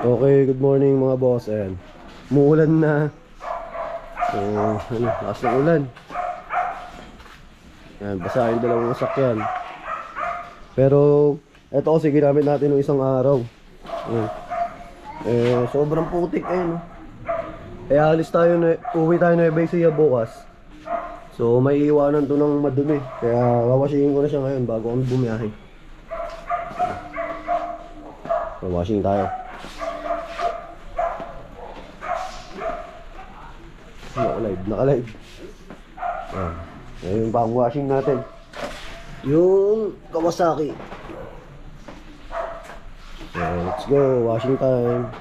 Okay, good morning mga boss. Ayan, umuulan na. So, lakas ng ulan. Ayan, basa yung dalawang sakyan. Pero, eto kasi ginamit natin ng isang araw. Ayan. Sobrang putik ayun. Alis tayo na, uwi tayo na Ecija bukas. So, may iwanan to ng madumi. Kaya, wawashingin ko na siya ngayon bago kami bumiyahe. So, washing tayo. Naka-live. Ayan. Ngayon pa ang washing natin. Yung Kawasaki. So, let's go. Washing time.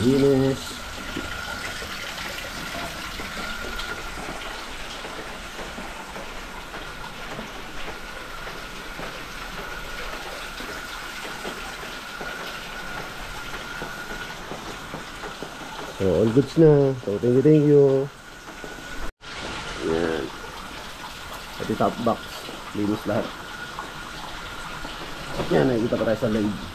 Linis. So, all goods na. So, thank you. Ayan. Pati top box. Linis lahat. Yan, nakikita pa tayo sa live.